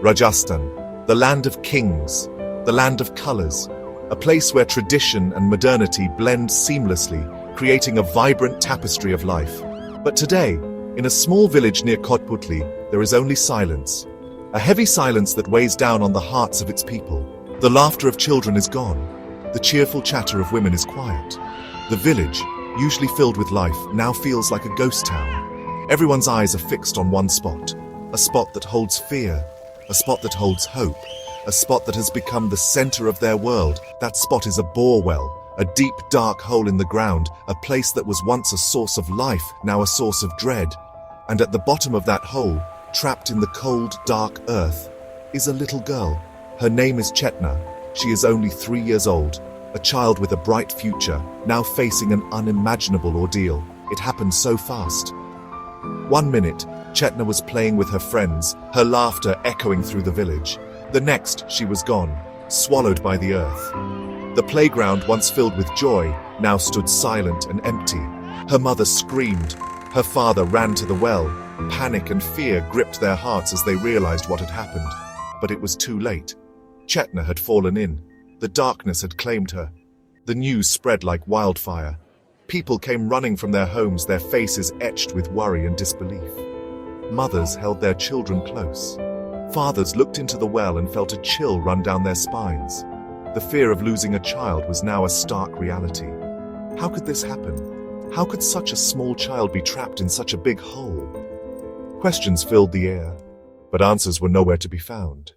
Rajasthan, the land of kings, the land of colors, a place where tradition and modernity blend seamlessly, creating a vibrant tapestry of life. But today, in a small village near Kotputli, there is only silence. A heavy silence that weighs down on the hearts of its people. The laughter of children is gone. The cheerful chatter of women is quiet. The village, usually filled with life, now feels like a ghost town. Everyone's eyes are fixed on one spot. A spot that holds fear. A spot that holds hope. A spot that has become the center of their world. That spot is a Borewell. A deep, dark hole in the ground, a place that was once a source of life, now a source of dread. And at the bottom of that hole, trapped in the cold, dark earth, is a little girl. Her name is Chetna. She is only 3 years old, a child with a bright future, now facing an unimaginable ordeal. It happened so fast. 1 minute, Chetna was playing with her friends, her laughter echoing through the village. The next, she was gone, swallowed by the earth. The playground, once filled with joy, now stood silent and empty. Her mother screamed. Her father ran to the well. Panic and fear gripped their hearts as they realized what had happened. But it was too late. Chetna had fallen in. The darkness had claimed her. The news spread like wildfire. People came running from their homes, their faces etched with worry and disbelief. Mothers held their children close. Fathers looked into the well and felt a chill run down their spines. The fear of losing a child was now a stark reality. How could this happen? How could such a small child be trapped in such a big hole? Questions filled the air, but answers were nowhere to be found.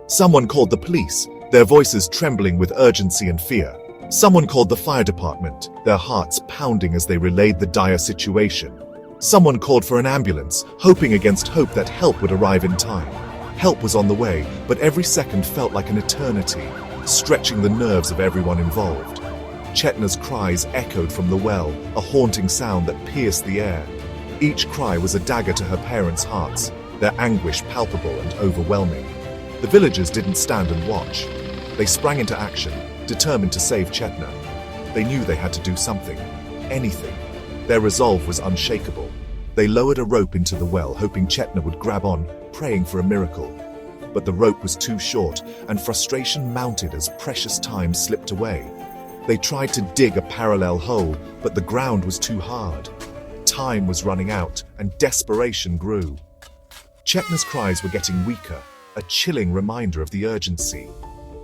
Someone called the police, their voices trembling with urgency and fear. Someone called the fire department, their hearts pounding as they relayed the dire situation. Someone called for an ambulance, hoping against hope that help would arrive in time. Help was on the way, but every second felt like an eternity, stretching the nerves of everyone involved. Chetna's cries echoed from the well, a haunting sound that pierced the air. Each cry was a dagger to her parents' hearts, their anguish palpable and overwhelming. The villagers didn't stand and watch. They sprang into action, determined to save Chetna. They knew they had to do something, anything. Their resolve was unshakable. They lowered a rope into the well, hoping Chetna would grab on, praying for a miracle. But the rope was too short, and frustration mounted as precious time slipped away. They tried to dig a parallel hole, but the ground was too hard. Time was running out, and desperation grew. Chetna's cries were getting weaker, a chilling reminder of the urgency.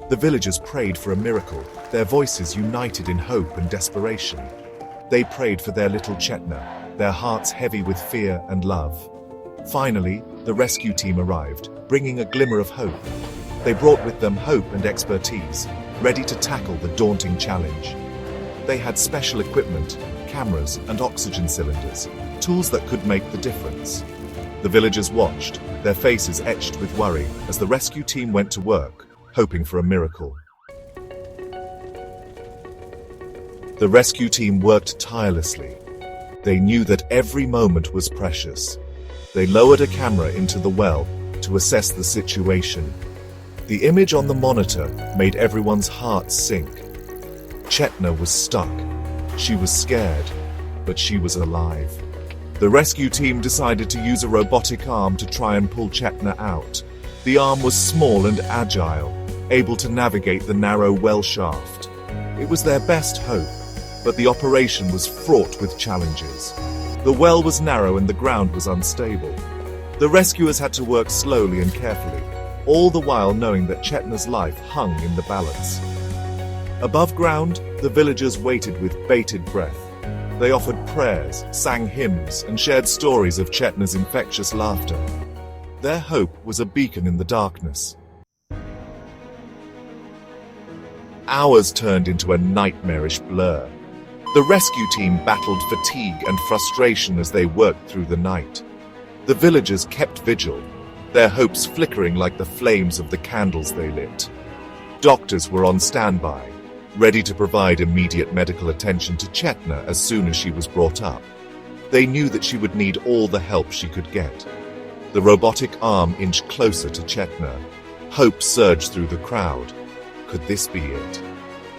The villagers prayed for a miracle, their voices united in hope and desperation. They prayed for their little Chetna, their hearts heavy with fear and love. Finally, the rescue team arrived, bringing a glimmer of hope. They brought with them hope and expertise, ready to tackle the daunting challenge. They had special equipment, cameras and oxygen cylinders, tools that could make the difference. The villagers watched, their faces etched with worry, as the rescue team went to work, hoping for a miracle. The rescue team worked tirelessly. They knew that every moment was precious. They lowered a camera into the well to assess the situation. The image on the monitor made everyone's hearts sink. Chetna was stuck. She was scared, but she was alive. The rescue team decided to use a robotic arm to try and pull Chetna out. The arm was small and agile, able to navigate the narrow well shaft. It was their best hope, but the operation was fraught with challenges. The well was narrow and the ground was unstable. The rescuers had to work slowly and carefully, all the while knowing that Chetna's life hung in the balance. Above ground, the villagers waited with bated breath. They offered prayers, sang hymns, and shared stories of Chetna's infectious laughter. Their hope was a beacon in the darkness. Hours turned into a nightmarish blur. The rescue team battled fatigue and frustration as they worked through the night. The villagers kept vigil, their hopes flickering like the flames of the candles they lit. Doctors were on standby, ready to provide immediate medical attention to Chetna as soon as she was brought up. They knew that she would need all the help she could get. The robotic arm inched closer to Chetna. Hope surged through the crowd. Could this be it?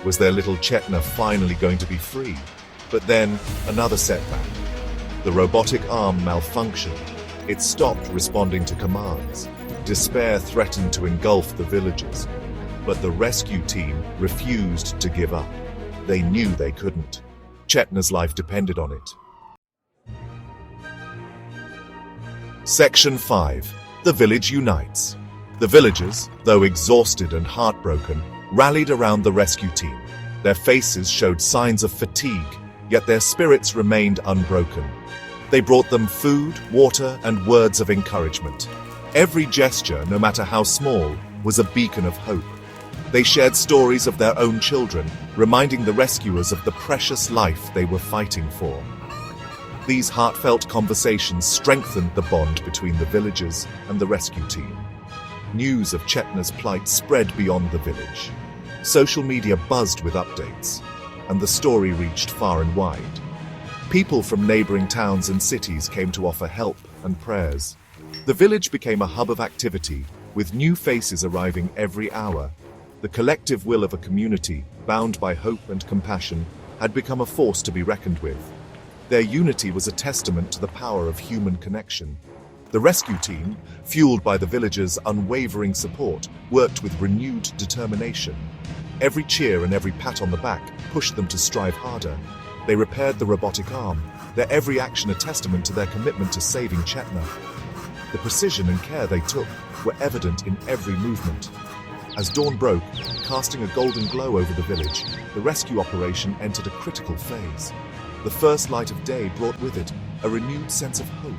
Was their little Chetna finally going to be free? But then, another setback. The robotic arm malfunctioned. It stopped responding to commands. Despair threatened to engulf the villagers, but the rescue team refused to give up. They knew they couldn't. Chetna's life depended on it. Section 5. The village unites. The villagers, though exhausted and heartbroken, rallied around the rescue team. Their faces showed signs of fatigue, yet their spirits remained unbroken. They brought them food, water, and words of encouragement. Every gesture, no matter how small, was a beacon of hope. They shared stories of their own children, reminding the rescuers of the precious life they were fighting for. These heartfelt conversations strengthened the bond between the villagers and the rescue team. News of Chetna's plight spread beyond the village. Social media buzzed with updates, and the story reached far and wide. People from neighboring towns and cities came to offer help and prayers. The village became a hub of activity, with new faces arriving every hour. The collective will of a community, bound by hope and compassion, had become a force to be reckoned with. Their unity was a testament to the power of human connection. The rescue team, fueled by the villagers' unwavering support, worked with renewed determination. Every cheer and every pat on the back pushed them to strive harder. They repaired the robotic arm, their every action a testament to their commitment to saving Chetna. The precision and care they took were evident in every movement. As dawn broke, casting a golden glow over the village, the rescue operation entered a critical phase. The first light of day brought with it a renewed sense of hope.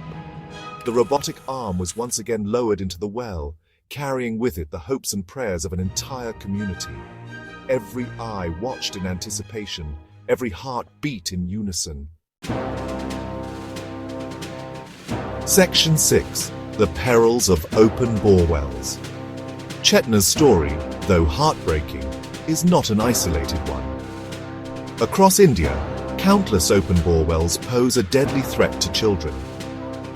The robotic arm was once again lowered into the well, carrying with it the hopes and prayers of an entire community. Every eye watched in anticipation, every heart beat in unison. Section 6. The Perils of Open Borewells. Chetna's story, though heartbreaking, is not an isolated one. Across India, countless open borewells pose a deadly threat to children.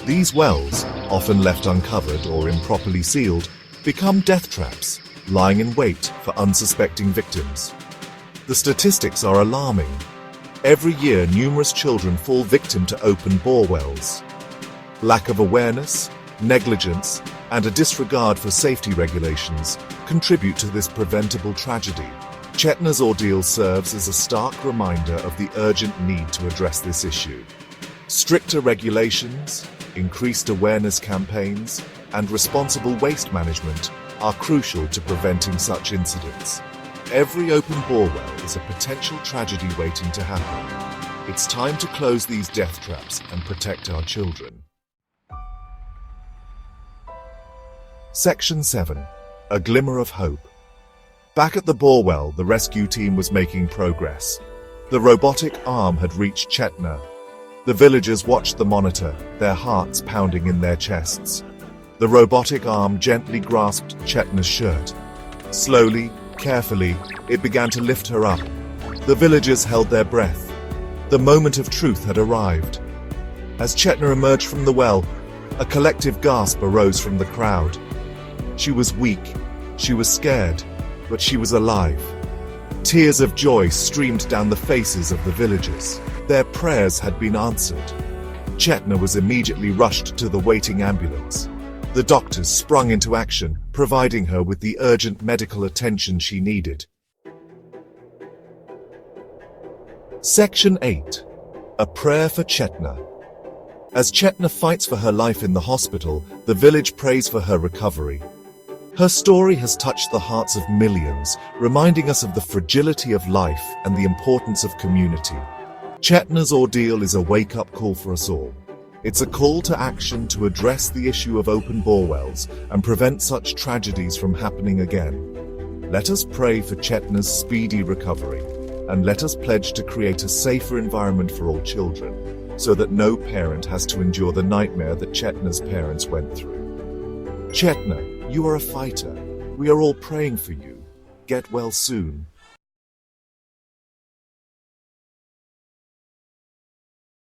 These wells, often left uncovered or improperly sealed, become death traps, lying in wait for unsuspecting victims. The statistics are alarming. Every year, numerous children fall victim to open borewells. Lack of awareness, negligence, and a disregard for safety regulations contribute to this preventable tragedy. Chetna's ordeal serves as a stark reminder of the urgent need to address this issue. Stricter regulations, increased awareness campaigns, and responsible waste management are crucial to preventing such incidents. Every open borewell is a potential tragedy waiting to happen. It's time to close these death traps and protect our children. Section 7. A Glimmer of Hope. Back at the Borewell, the rescue team was making progress. The robotic arm had reached Chetna. The villagers watched the monitor, their hearts pounding in their chests. The robotic arm gently grasped Chetna's shirt. Slowly, carefully, it began to lift her up. The villagers held their breath. The moment of truth had arrived. As Chetna emerged from the well, a collective gasp arose from the crowd. She was weak, she was scared, but she was alive. Tears of joy streamed down the faces of the villagers. Their prayers had been answered. Chetna was immediately rushed to the waiting ambulance. The doctors sprung into action, providing her with the urgent medical attention she needed. Section 8. A Prayer for Chetna. As Chetna fights for her life in the hospital, the village prays for her recovery. Her story has touched the hearts of millions, reminding us of the fragility of life and the importance of community. Chetna's ordeal is a wake-up call for us all. It's a call to action to address the issue of open borewells and prevent such tragedies from happening again. Let us pray for Chetna's speedy recovery, and let us pledge to create a safer environment for all children, so that no parent has to endure the nightmare that Chetna's parents went through. Chetna, you are a fighter. We are all praying for you. Get well soon.